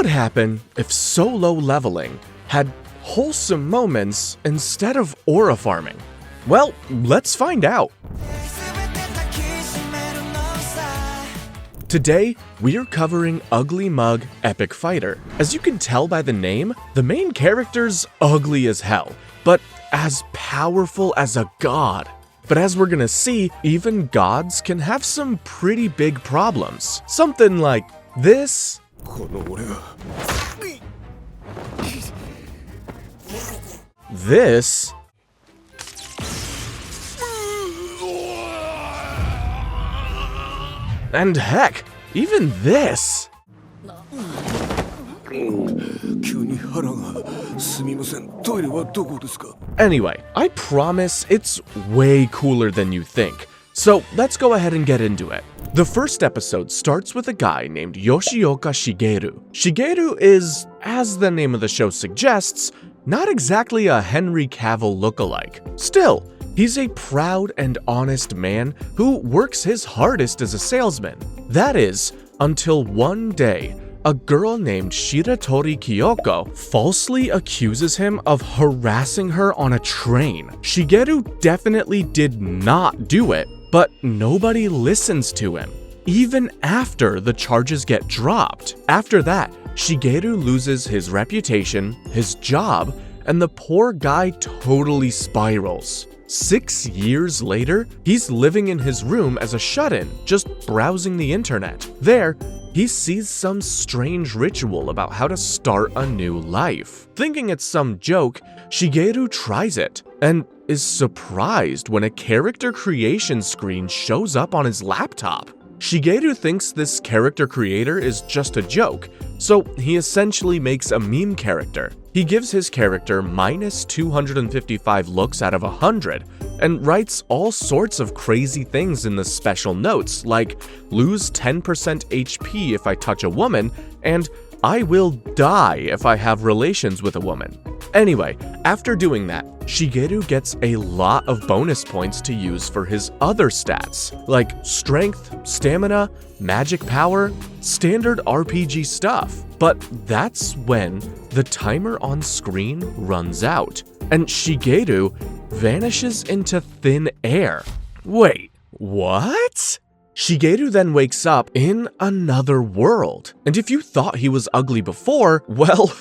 would happen if solo leveling had wholesome moments instead of aura farming? Well, let's find out. Today, we're covering Uglymug Epic Fighter. As you can tell by the name, the main character's ugly as hell, but as powerful as a god. But as we're gonna see, even gods can have some pretty big problems. Something like this. This. And heck, even this. Anyway, I promise it's way cooler than you think. So let's go ahead and get into it. The first episode starts with a guy named Yoshioka Shigeru. Shigeru is, as the name of the show suggests, not exactly a Henry Cavill lookalike. Still, he's a proud and honest man who works his hardest as a salesman. That is, until one day, a girl named Shiratori Kyoko falsely accuses him of harassing her on a train. Shigeru definitely did not do it, but nobody listens to him, even after the charges get dropped. After that, Shigeru loses his reputation, his job, and the poor guy totally spirals. 6 years later, he's living in his room as a shut-in, just browsing the internet. There, he sees some strange ritual about how to start a new life. Thinking it's some joke, Shigeru tries it, and is surprised when a character creation screen shows up on his laptop. Shigeru thinks this character creator is just a joke, so he essentially makes a meme character. He gives his character minus 255 looks out of 100, and writes all sorts of crazy things in the special notes, like lose 10% HP if I touch a woman, and I will die if I have relations with a woman. Anyway, after doing that, Shigeru gets a lot of bonus points to use for his other stats, like strength, stamina, magic power, standard RPG stuff. But that's when the timer on screen runs out, and Shigeru vanishes into thin air. Wait, what? Shigeru then wakes up in another world, and if you thought he was ugly before, well,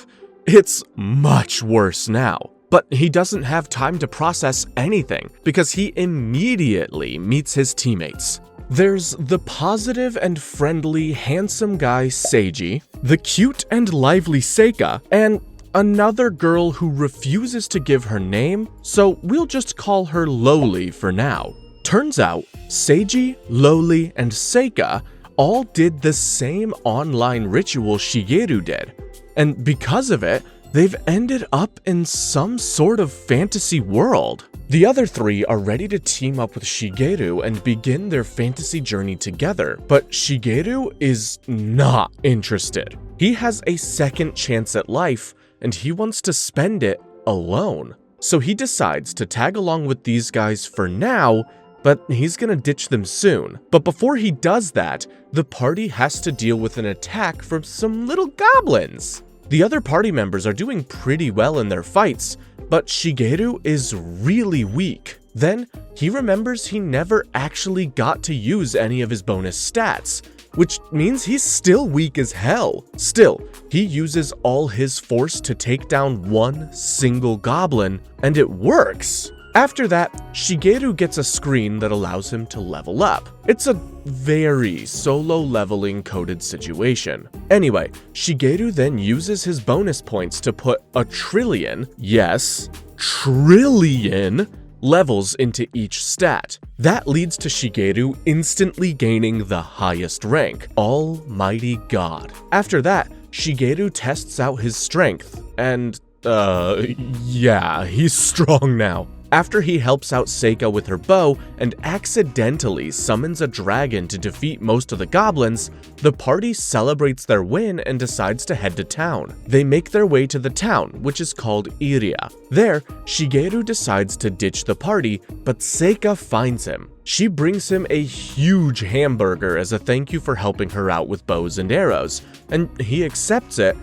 it's much worse now. But he doesn't have time to process anything because he immediately meets his teammates. There's the positive and friendly handsome guy Seiji, the cute and lively Seika, and another girl who refuses to give her name, so we'll just call her Lowly for now. Turns out, Seiji, Lowly, and Seika all did the same online ritual Shigeru did, and because of it, they've ended up in some sort of fantasy world. The other three are ready to team up with Shigeru and begin their fantasy journey together, but Shigeru is not interested. He has a second chance at life, and he wants to spend it alone. So he decides to tag along with these guys for now, but he's gonna ditch them soon. But before he does that, the party has to deal with an attack from some little goblins. The other party members are doing pretty well in their fights, but Shigeru is really weak. Then, he remembers he never actually got to use any of his bonus stats, which means he's still weak as hell. Still, he uses all his force to take down one single goblin, and it works. After that, Shigeru gets a screen that allows him to level up. It's a very solo leveling coded situation. Anyway, Shigeru then uses his bonus points to put a trillion, yes, trillion levels into each stat. That leads to Shigeru instantly gaining the highest rank, Almighty God. After that, Shigeru tests out his strength, and yeah, he's strong now. After he helps out Seika with her bow and accidentally summons a dragon to defeat most of the goblins, the party celebrates their win and decides to head to town. They make their way to the town, which is called Iria. There, Shigeru decides to ditch the party, but Seika finds him. She brings him a huge hamburger as a thank you for helping her out with bows and arrows, and he accepts it,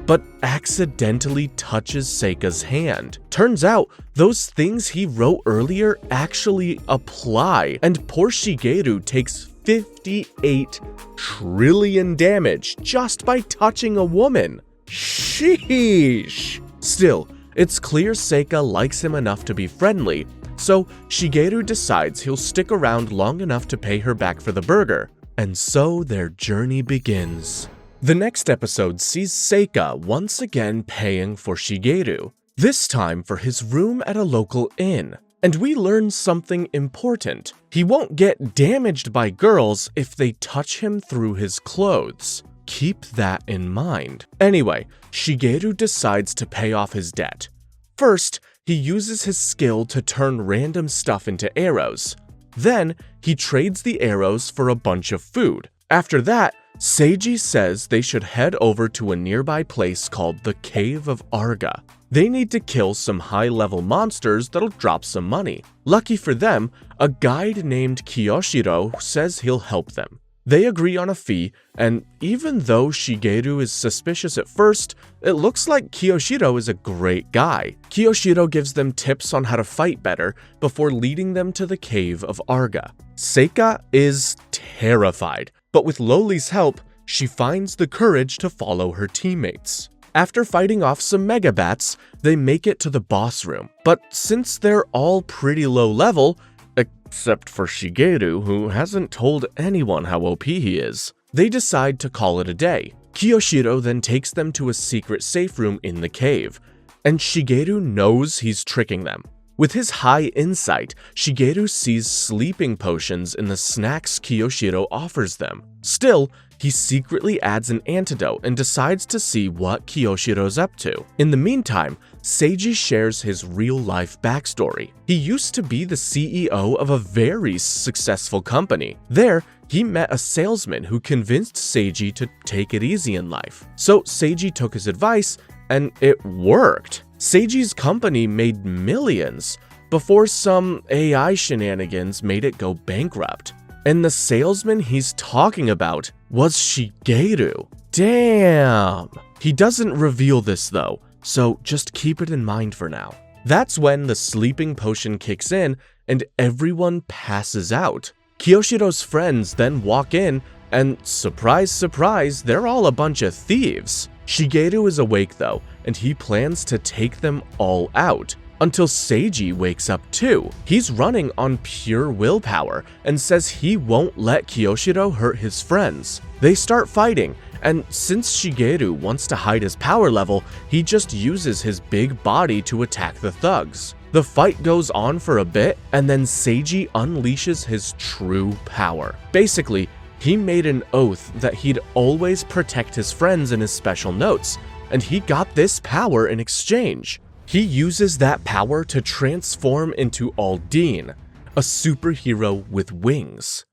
but accidentally touches Seika's hand. Turns out, those things he wrote earlier actually apply, and poor Shigeru takes 58 trillion damage just by touching a woman. Sheesh! Still, it's clear Seika likes him enough to be friendly, so Shigeru decides he'll stick around long enough to pay her back for the burger. And so their journey begins. The next episode sees Seika once again paying for Shigeru, this time for his room at a local inn. And we learn something important. He won't get damaged by girls if they touch him through his clothes. Keep that in mind. Anyway, Shigeru decides to pay off his debt. First, he uses his skill to turn random stuff into arrows. Then, he trades the arrows for a bunch of food. After that, Seiji says they should head over to a nearby place called the Cave of Arga. They need to kill some high-level monsters that'll drop some money. Lucky for them, a guide named Kiyoshiro says he'll help them. They agree on a fee, and even though Shigeru is suspicious at first, it looks like Kiyoshiro is a great guy. Kiyoshiro gives them tips on how to fight better before leading them to the Cave of Arga. Seika is terrified, but with Loli's help, she finds the courage to follow her teammates. After fighting off some megabats, they make it to the boss room. But since they're all pretty low level, except for Shigeru, who hasn't told anyone how OP he is, they decide to call it a day. Kiyoshiro then takes them to a secret safe room in the cave, and Shigeru knows he's tricking them. With his high insight, Shigeru sees sleeping potions in the snacks Kiyoshiro offers them. Still, he secretly adds an antidote and decides to see what Kiyoshiro's up to. In the meantime, Seiji shares his real-life backstory. He used to be the CEO of a very successful company. There, he met a salesman who convinced Seiji to take it easy in life. So Seiji took his advice, and it worked. Seiji's company made millions before some AI shenanigans made it go bankrupt. And the salesman he's talking about was Shigeru. Damn! He doesn't reveal this though, so just keep it in mind for now. That's when the sleeping potion kicks in and everyone passes out. Kiyoshiro's friends then walk in and surprise, surprise, they're all a bunch of thieves. Shigeru is awake though, and he plans to take them all out. Until Seiji wakes up too. He's running on pure willpower and says he won't let Kiyoshiro hurt his friends. They start fighting, and since Shigeru wants to hide his power level, he just uses his big body to attack the thugs. The fight goes on for a bit, and then Seiji unleashes his true power. Basically, he made an oath that he'd always protect his friends in his special notes, and he got this power in exchange. He uses that power to transform into Aldine, a superhero with wings.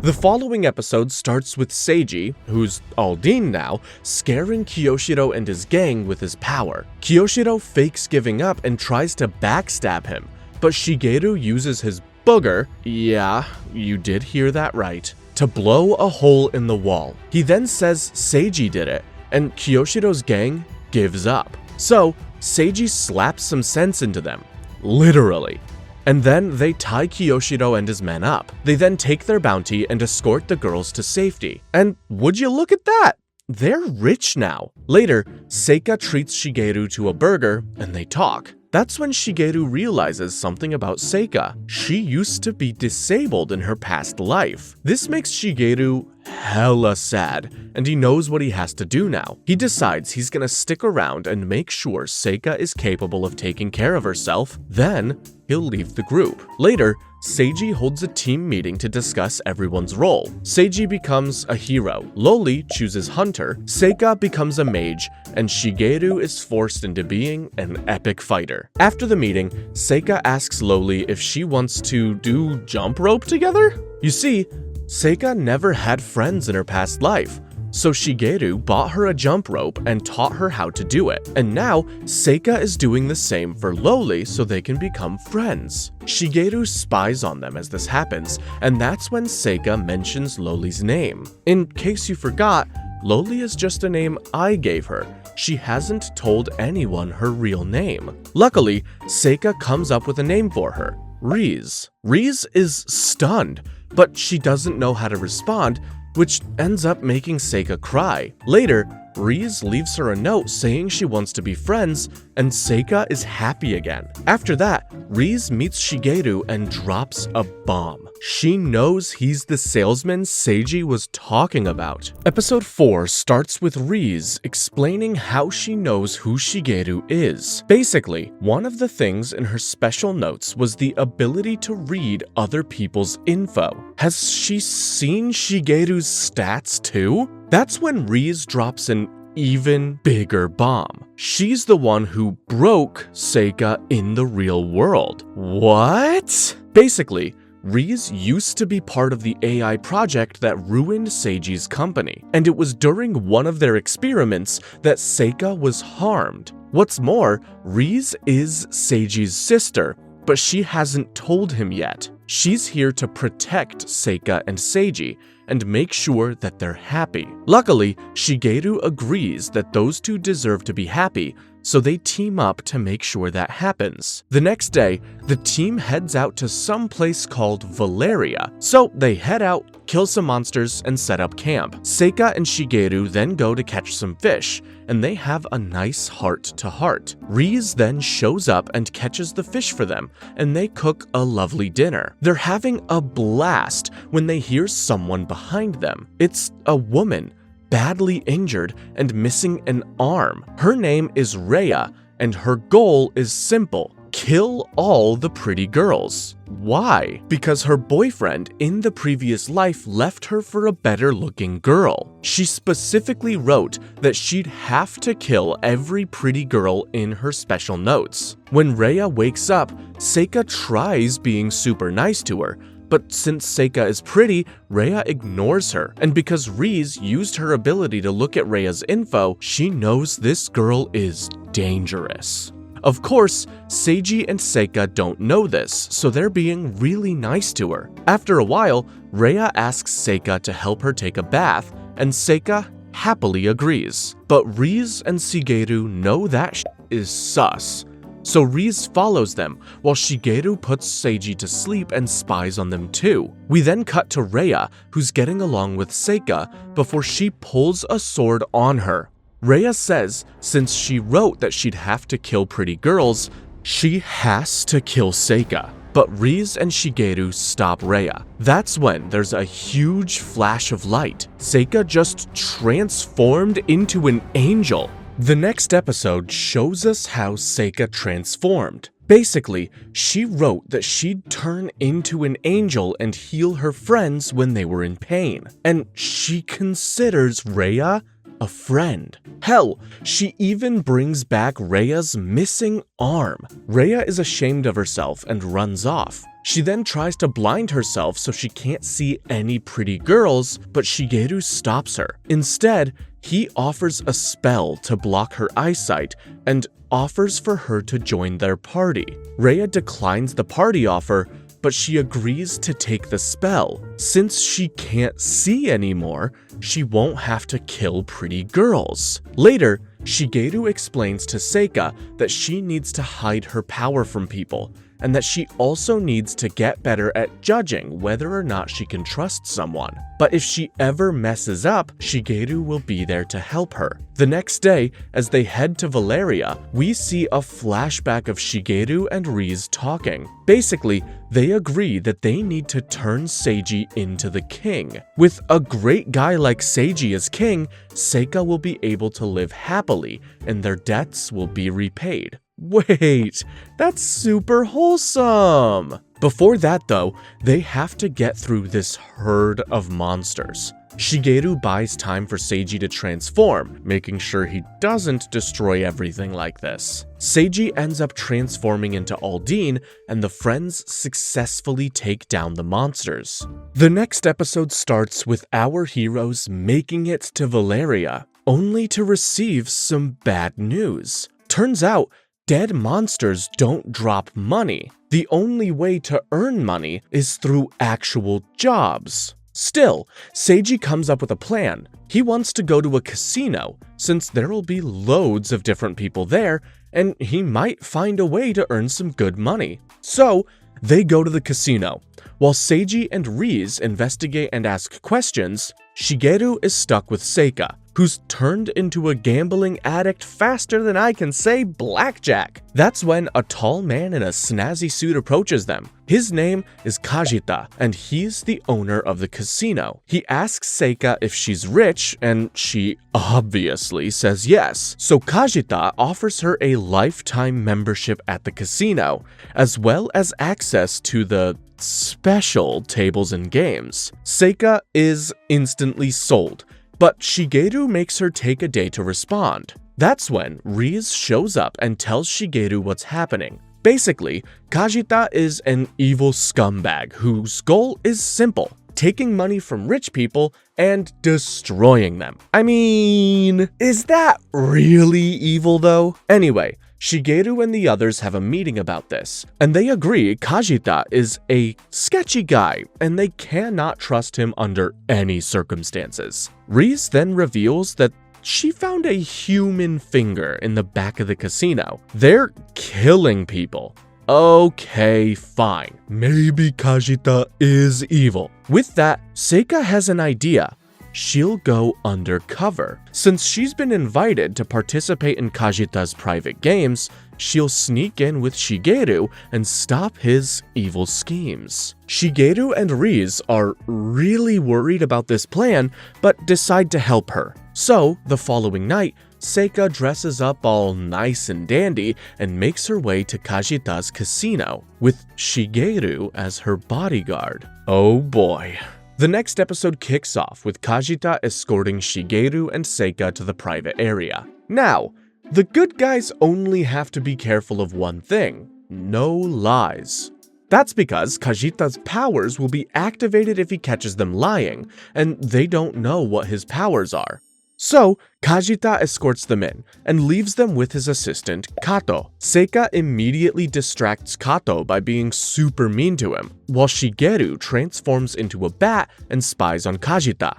The following episode starts with Seiji, who's Aldine now, scaring Kiyoshiro and his gang with his power. Kiyoshiro fakes giving up and tries to backstab him, but Shigeru uses his booger, yeah, you did hear that right, to blow a hole in the wall. He then says Seiji did it, and Kiyoshiro's gang gives up. So, Seiji slaps some sense into them, literally. And then they tie Kiyoshiro and his men up. They then take their bounty and escort the girls to safety. And would you look at that? They're rich now. Later, Seika treats Shigeru to a burger and they talk. That's when Shigeru realizes something about Seika. She used to be disabled in her past life. This makes Shigeru hella sad, and he knows what he has to do now. He decides he's gonna stick around and make sure Seika is capable of taking care of herself, then he'll leave the group. Later, Seiji holds a team meeting to discuss everyone's role. Seiji becomes a hero, Loli chooses hunter, Seika becomes a mage, and Shigeru is forced into being an epic fighter. After the meeting, Seika asks Loli if she wants to do jump rope together? You see, Seika never had friends in her past life, so Shigeru bought her a jump rope and taught her how to do it. And now, Seika is doing the same for Loli so they can become friends. Shigeru spies on them as this happens, and that's when Seika mentions Loli's name. In case you forgot, Loli is just a name I gave her. She hasn't told anyone her real name. Luckily, Seika comes up with a name for her, Riz. Riz is stunned, but she doesn't know how to respond, which ends up making Seika cry. Later, Riz leaves her a note saying she wants to be friends, and Seika is happy again. After that, Riz meets Shigeru and drops a bomb. She knows he's the salesman Seiji was talking about. Episode 4 starts with Riz explaining how she knows who Shigeru is. Basically, one of the things in her special notes was the ability to read other people's info. Has she seen Shigeru's stats too? That's when Riz drops an even bigger bomb. She's the one who broke Seika in the real world. What? Basically, Riz used to be part of the AI project that ruined Seiji's company, and it was during one of their experiments that Seika was harmed. What's more, Riz is Seiji's sister, but she hasn't told him yet. She's here to protect Seika and Seiji and make sure that they're happy. Luckily, Shigeru agrees that those two deserve to be happy, so they team up to make sure that happens. The next day, the team heads out to some place called Valeria. So they head out, kill some monsters, and set up camp. Seika and Shigeru then go to catch some fish, and they have a nice heart-to-heart. Riz then shows up and catches the fish for them, and they cook a lovely dinner. They're having a blast when they hear someone behind them. It's a woman, badly injured and missing an arm. Her name is Rhea, and her goal is simple: kill all the pretty girls. Why? Because her boyfriend in the previous life left her for a better looking girl. She specifically wrote that she'd have to kill every pretty girl in her special notes. When Rhea wakes up, Seika tries being super nice to her, but since Seika is pretty, Rhea ignores her, and because Riz used her ability to look at Rhea's info, she knows this girl is dangerous. Of course, Seiji and Seika don't know this, so they're being really nice to her. After a while, Rhea asks Seika to help her take a bath, and Seika happily agrees. But Riz and Shigeru know that is sus, so Riz follows them, while Shigeru puts Seiji to sleep and spies on them too. We then cut to Rhea, who's getting along with Seika, before she pulls a sword on her. Rhea says since she wrote that she'd have to kill pretty girls, she has to kill Seika. But Riz and Shigeru stop Rhea. That's when there's a huge flash of light. Seika just transformed into an angel. The next episode shows us how Seika transformed. Basically, she wrote that she'd turn into an angel and heal her friends when they were in pain. And she considers Rhea a friend. Hell, she even brings back Rhea's missing arm. Rhea is ashamed of herself and runs off. She then tries to blind herself so she can't see any pretty girls, but Shigeru stops her. Instead, he offers a spell to block her eyesight and offers for her to join their party. Rhea declines the party offer, but she agrees to take the spell. Since she can't see anymore, she won't have to kill pretty girls. Later, Shigeru explains to Seika that she needs to hide her power from people, and that she also needs to get better at judging whether or not she can trust someone. But if she ever messes up, Shigeru will be there to help her. The next day, as they head to Valeria, we see a flashback of Shigeru and Riz talking. Basically, they agree that they need to turn Seiji into the king. With a great guy like Seiji as king, Seika will be able to live happily, and their debts will be repaid. Wait, that's super wholesome! Before that though, they have to get through this herd of monsters. Shigeru buys time for Seiji to transform, making sure he doesn't destroy everything like this. Seiji ends up transforming into Aldine, and the friends successfully take down the monsters. The next episode starts with our heroes making it to Valeria, only to receive some bad news. Turns out, dead monsters don't drop money. The only way to earn money is through actual jobs. Still, Seiji comes up with a plan. He wants to go to a casino, since there'll be loads of different people there, and he might find a way to earn some good money. So, they go to the casino. While Seiji and Riz investigate and ask questions, Shigeru is stuck with Seika, who's turned into a gambling addict faster than I can say blackjack. That's when a tall man in a snazzy suit approaches them. His name is Kajita, and he's the owner of the casino. He asks Seika if she's rich, and she obviously says yes. So Kajita offers her a lifetime membership at the casino, as well as access to the special tables and games. Seika is instantly sold, but Shigeru makes her take a day to respond. That's when Riz shows up and tells Shigeru what's happening. Basically, Kajita is an evil scumbag whose goal is simple: taking money from rich people and destroying them. I mean, is that really evil though? Anyway, Shigeru and the others have a meeting about this, and they agree Kajita is a sketchy guy and they cannot trust him under any circumstances. Riz then reveals that she found a human finger in the back of the casino. They're killing people. Okay, fine. Maybe Kajita is evil. With that, Seika has an idea. She'll go undercover. Since she's been invited to participate in Kajita's private games, she'll sneak in with Shigeru and stop his evil schemes. Shigeru and Riz are really worried about this plan, but decide to help her. So, the following night, Seika dresses up all nice and dandy and makes her way to Kajita's casino, with Shigeru as her bodyguard. Oh boy. The next episode kicks off with Kajita escorting Shigeru and Seika to the private area. Now, the good guys only have to be careful of one thing: no lies. That's because Kajita's powers will be activated if he catches them lying, and they don't know what his powers are. So, Kajita escorts them in and leaves them with his assistant, Kato. Seika immediately distracts Kato by being super mean to him, while Shigeru transforms into a bat and spies on Kajita.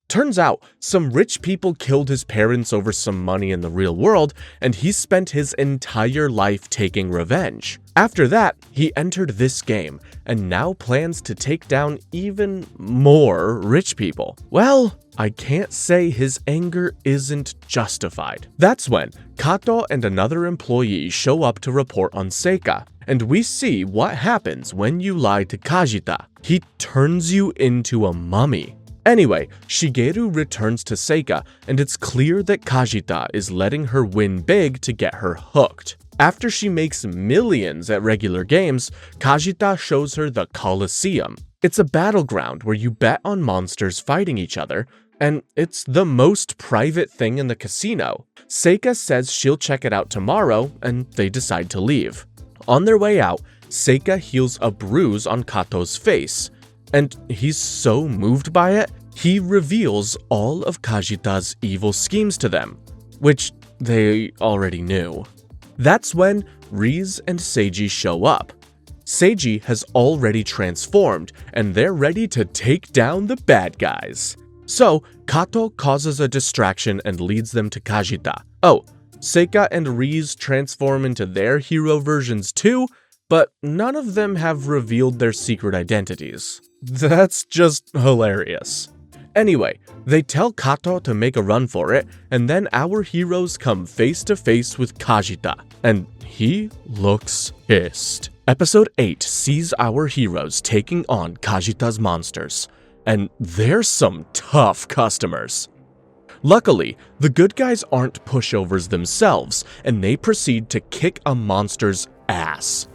Turns out, some rich people killed his parents over some money in the real world, and he spent his entire life taking revenge. After that, he entered this game, and now plans to take down even more rich people. Well, I can't say his anger isn't justified. That's when Kato and another employee show up to report on Seika, and we see what happens when you lie to Kajita. He turns you into a mummy. Anyway, Shigeru returns to Seika, and it's clear that Kajita is letting her win big to get her hooked. After she makes millions at regular games, Kajita shows her the Colosseum. It's a battleground where you bet on monsters fighting each other, and it's the most private thing in the casino. Seika says she'll check it out tomorrow, and they decide to leave. On their way out, Seika heals a bruise on Kato's face, and he's so moved by it, he reveals all of Kajita's evil schemes to them, which they already knew. That's when Riz and Seiji show up. Seiji has already transformed, and they're ready to take down the bad guys. So, Kato causes a distraction and leads them to Kajita. Oh, Seika and Riz transform into their hero versions too, but none of them have revealed their secret identities. That's just hilarious. Anyway, they tell Kato to make a run for it, and then our heroes come face to face with Kajita, and he looks pissed. Episode 8 sees our heroes taking on Kajita's monsters, and they're some tough customers. Luckily, the good guys aren't pushovers themselves, and they proceed to kick a monster's ass.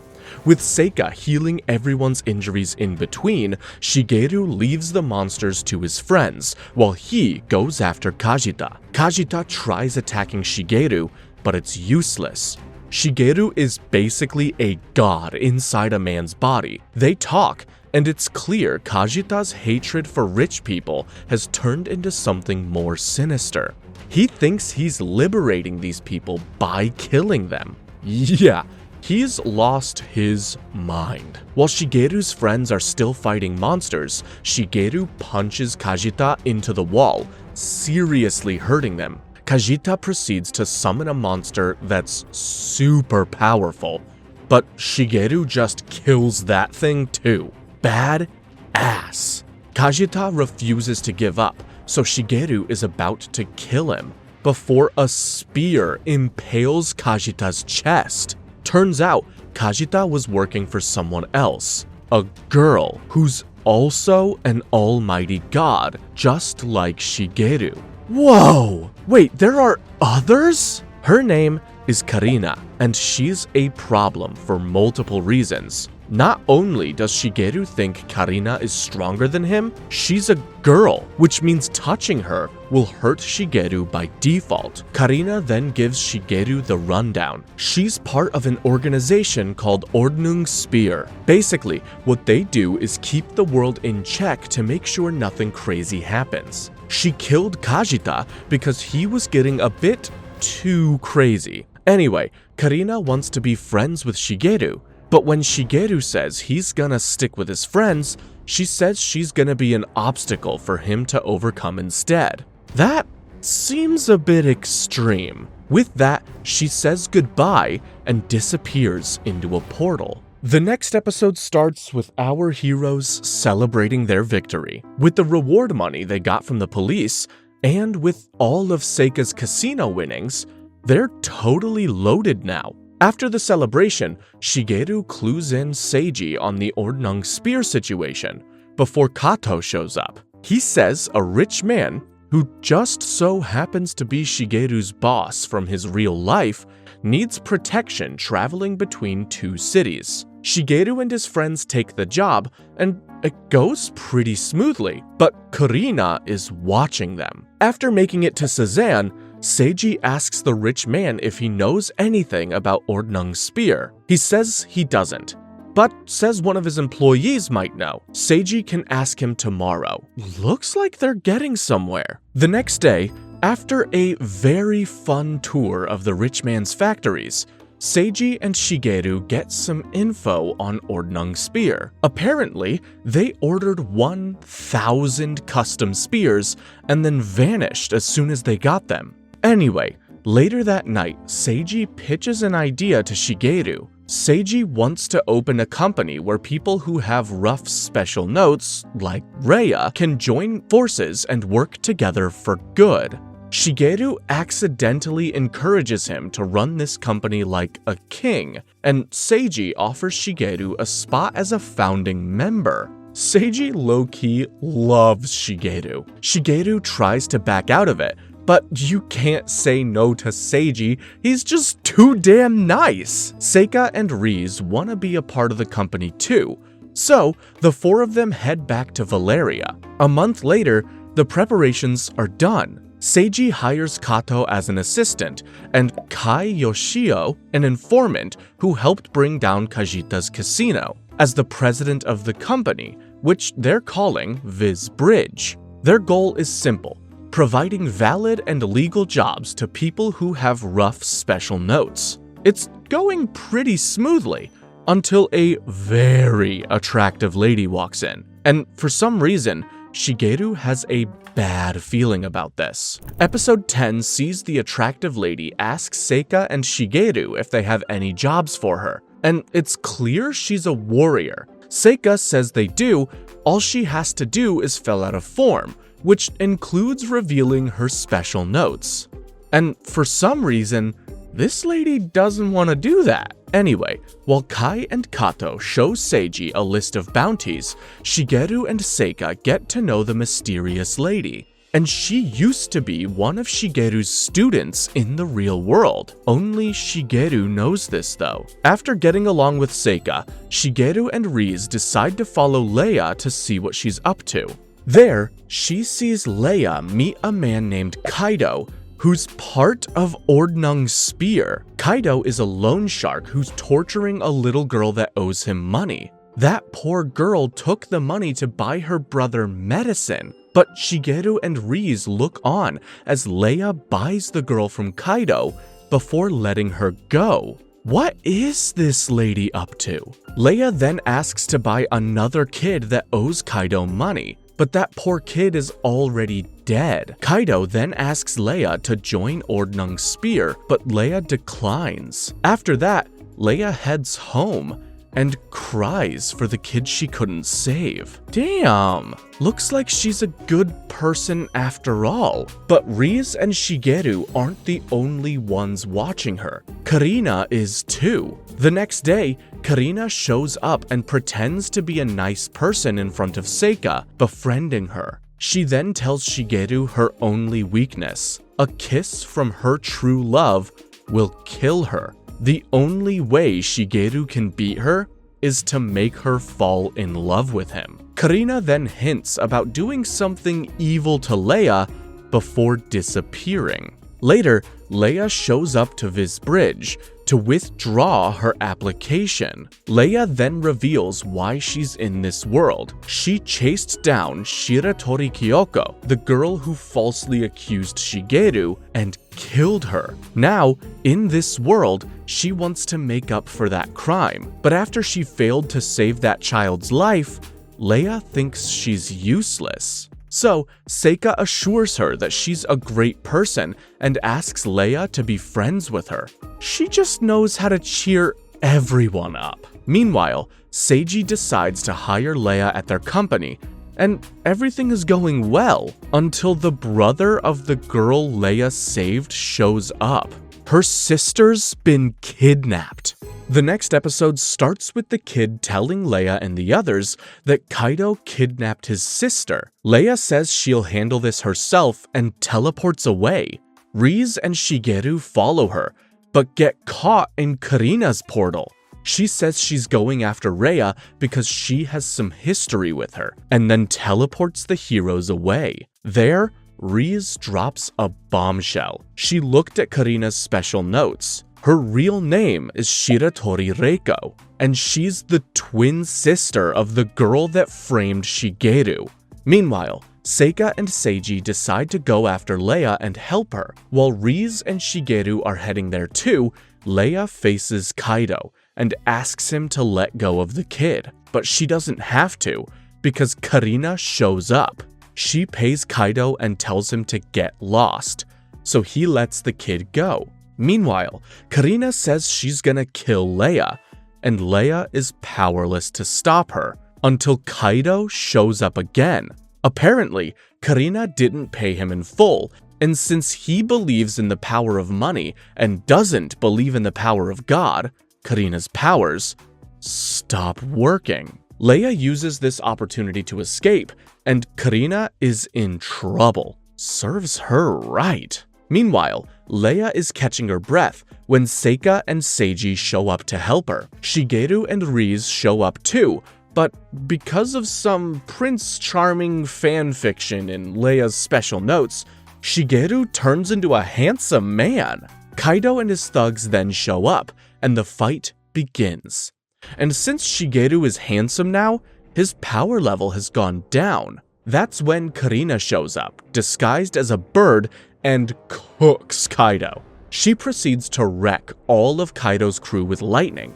With Seika healing everyone's injuries in between, Shigeru leaves the monsters to his friends, while he goes after Kajita. Kajita tries attacking Shigeru, but it's useless. Shigeru is basically a god inside a man's body. They talk, and it's clear Kajita's hatred for rich people has turned into something more sinister. He thinks he's liberating these people by killing them. Yeah, He's lost his mind. While Shigeru's friends are still fighting monsters, Shigeru punches Kajita into the wall, seriously hurting them. Kajita proceeds to summon a monster that's super powerful, but Shigeru just kills that thing too. Bad ass. Kajita refuses to give up, so Shigeru is about to kill him before a spear impales Kajita's chest. Turns out, Kajita was working for someone else, a girl who's also an almighty god, just like Shigeru. Whoa! Wait, there are others? Her name is Karina, and she's a problem for multiple reasons. Not only does Shigeru think Karina is stronger than him, she's a girl, which means touching her will hurt Shigeru by default. Karina then gives Shigeru the rundown. She's part of an organization called Ordnung Speer. Basically, what they do is keep the world in check to make sure nothing crazy happens. She killed Kajita because he was getting a bit too crazy. Anyway, Karina wants to be friends with Shigeru, but when Shigeru says he's gonna stick with his friends, she says she's gonna be an obstacle for him to overcome instead. That seems a bit extreme. With that, she says goodbye and disappears into a portal. The next episode starts with our heroes celebrating their victory. With the reward money they got from the police, and with all of Seika's casino winnings, they're totally loaded now. After the celebration, Shigeru clues in Seiji on the Ordnung Spear situation before Kato shows up. He says a rich man, who just so happens to be Shigeru's boss from his real life, needs protection traveling between two cities. Shigeru and his friends take the job, and it goes pretty smoothly, but Karina is watching them. After making it to Suzanne, Seiji asks the rich man if he knows anything about Ordnung Spear. He says he doesn't, but says one of his employees might know. Seiji can ask him tomorrow. Looks like they're getting somewhere. The next day, after a very fun tour of the rich man's factories, Seiji and Shigeru get some info on Ordnung Spear. Apparently, they ordered 1,000 custom spears and then vanished as soon as they got them. Anyway, later that night, Seiji pitches an idea to Shigeru. Seiji wants to open a company where people who have rough special notes, like Rhea, can join forces and work together for good. Shigeru accidentally encourages him to run this company like a king, and Seiji offers Shigeru a spot as a founding member. Seiji low-key loves Shigeru. Shigeru tries to back out of it, but you can't say no to Seiji, he's just too damn nice. Seika and Riz want to be a part of the company too, so the four of them head back to Valeria. A month later, the preparations are done. Seiji hires Kato as an assistant, and Kai Yoshio, an informant who helped bring down Kajita's casino, as the president of the company, which they're calling Viz Bridge. Their goal is simple: providing valid and legal jobs to people who have rough special notes. It's going pretty smoothly until a very attractive lady walks in, and for some reason, Shigeru has a bad feeling about this. Episode 10 sees the attractive lady ask Seika and Shigeru if they have any jobs for her, and it's clear she's a warrior. Seika says they do, all she has to do is fill out a form, which includes revealing her special notes. And for some reason, this lady doesn't want to do that. Anyway, while Kai and Kato show Seiji a list of bounties, Shigeru and Seika get to know the mysterious lady. And she used to be one of Shigeru's students in the real world. Only Shigeru knows this though. After getting along with Seika, Shigeru and Riz decide to follow Leia to see what she's up to. There, she sees Leia meet a man named Kaido, who's part of Ordnung Spear. Kaido is a loan shark who's torturing a little girl that owes him money. That poor girl took the money to buy her brother medicine, but Shigeru and Riz look on as Leia buys the girl from Kaido before letting her go. What is this lady up to? Leia then asks to buy another kid that owes Kaido money, but that poor kid is already dead. Kaido then asks Leia to join Ordnung's spear, but Leia declines. After that, Leia heads home and cries for the kid she couldn't save. Damn, looks like she's a good person after all. But Riz and Shigeru aren't the only ones watching her. Karina is too. The next day, Karina shows up and pretends to be a nice person in front of Seika, befriending her. She then tells Shigeru her only weakness. A kiss from her true love will kill her. The only way Shigeru can beat her is to make her fall in love with him. Karina then hints about doing something evil to Leia before disappearing. Later, Leia shows up to Viz Bridge to withdraw her application. Leia then reveals why she's in this world. She chased down Shiratori Kyoko, the girl who falsely accused Shigeru, and killed her. Now, in this world, she wants to make up for that crime. But after she failed to save that child's life, Leia thinks she's useless. So, Seika assures her that she's a great person and asks Leia to be friends with her. She just knows how to cheer everyone up. Meanwhile, Seiji decides to hire Leia at their company, and everything is going well until the brother of the girl Leia saved shows up. Her sister's been kidnapped. The next episode starts with the kid telling Leia and the others that Kaido kidnapped his sister. Leia says she'll handle this herself and teleports away. Riz and Shigeru follow her, but get caught in Karina's portal. She says she's going after Rhea because she has some history with her, and then teleports the heroes away. There, Riz drops a bombshell. She looked at Karina's special notes. Her real name is Shiratori Reiko, and she's the twin sister of the girl that framed Shigeru. Meanwhile, Seika and Seiji decide to go after Leia and help her. While Riz and Shigeru are heading there too, Leia faces Kaido and asks him to let go of the kid. But she doesn't have to, because Karina shows up. She pays Kaido and tells him to get lost, so he lets the kid go. Meanwhile, Karina says she's gonna kill Leia, and Leia is powerless to stop her until Kaido shows up again. Apparently, Karina didn't pay him in full, and since he believes in the power of money and doesn't believe in the power of God, Karina's powers stop working. Leia uses this opportunity to escape, and Karina is in trouble. Serves her right. Meanwhile, Leia is catching her breath when Seika and Seiji show up to help her. Shigeru and Riz show up too, but because of some Prince Charming fanfiction in Leia's special notes, Shigeru turns into a handsome man. Kaido and his thugs then show up, and the fight begins. And since Shigeru is handsome now, his power level has gone down. That's when Karina shows up, disguised as a bird, and cooks Kaido. She proceeds to wreck all of Kaido's crew with lightning.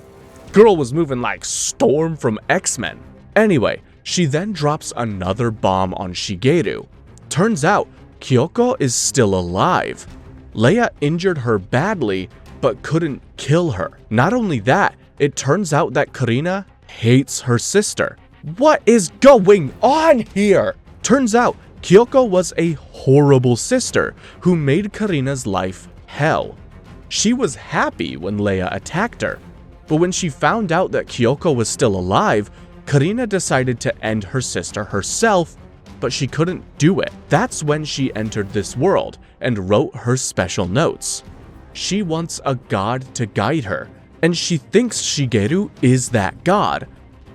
Girl was moving like Storm from X-Men. Anyway, she then drops another bomb on Shigeru. Turns out, Kyoko is still alive. Leia injured her badly, but couldn't kill her. Not only that, it turns out that Karina hates her sister. What is going on here? Turns out, Kyoko was a horrible sister who made Karina's life hell. She was happy when Leia attacked her, but when she found out that Kyoko was still alive, Karina decided to end her sister herself, but she couldn't do it. That's when she entered this world and wrote her special notes. She wants a god to guide her, and she thinks Shigeru is that god.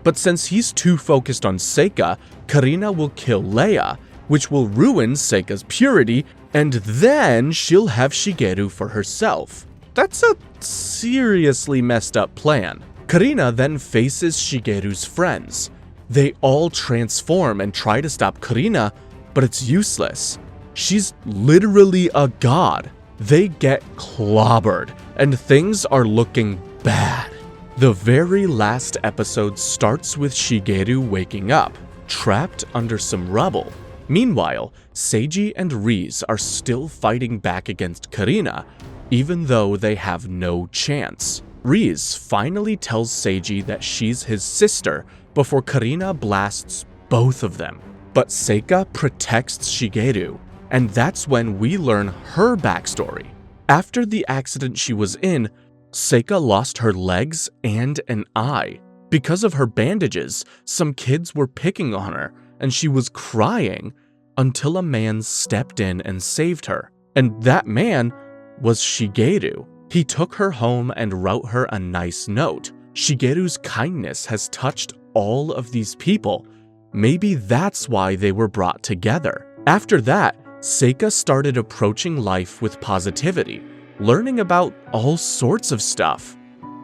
But since he's too focused on Seika, Karina will kill Leia, which will ruin Seika's purity, and then she'll have Shigeru for herself. That's a seriously messed up plan. Karina then faces Shigeru's friends. They all transform and try to stop Karina, but it's useless. She's literally a god. They get clobbered, and things are looking bad. The very last episode starts with Shigeru waking up, trapped under some rubble. Meanwhile, Seiji and Riz are still fighting back against Karina, even though they have no chance. Riz finally tells Seiji that she's his sister before Karina blasts both of them. But Seika protects Shigeru, and that's when we learn her backstory. After the accident she was in, Seika lost her legs and an eye. Because of her bandages, some kids were picking on her, and she was crying until a man stepped in and saved her. And that man was Shigeru. He took her home and wrote her a nice note. Shigeru's kindness has touched all of these people. Maybe that's why they were brought together. After that, Seika started approaching life with positivity, learning about all sorts of stuff.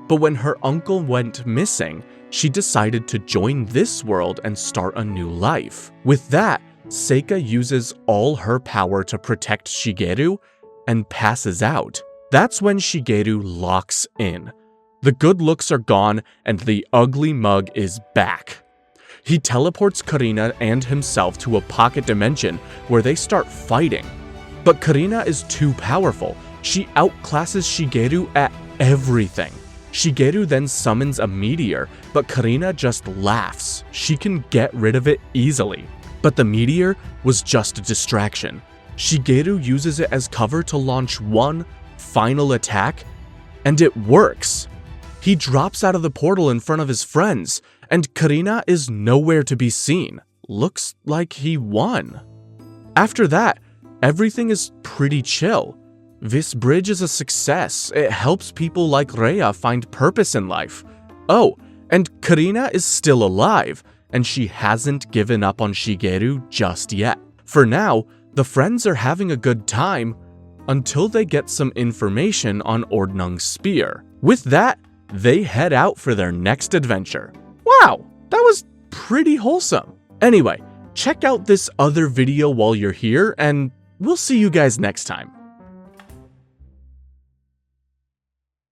But when her uncle went missing, she decided to join this world and start a new life. With that, Seika uses all her power to protect Shigeru and passes out. That's when Shigeru locks in. The good looks are gone and the Uglymug is back. He teleports Karina and himself to a pocket dimension where they start fighting. But Karina is too powerful. She outclasses Shigeru at everything. Shigeru then summons a meteor, but Karina just laughs. She can get rid of it easily. But the meteor was just a distraction. Shigeru uses it as cover to launch one final attack, and it works. He drops out of the portal in front of his friends, and Karina is nowhere to be seen. Looks like he won. After that, everything is pretty chill. This bridge is a success. It helps people like Rhea find purpose in life. Oh, and Karina is still alive, and she hasn't given up on Shigeru just yet. For now, the friends are having a good time until they get some information on Ordnung's spear. With that, they head out for their next adventure. Wow, that was pretty wholesome. Anyway, check out this other video while you're here, and we'll see you guys next time.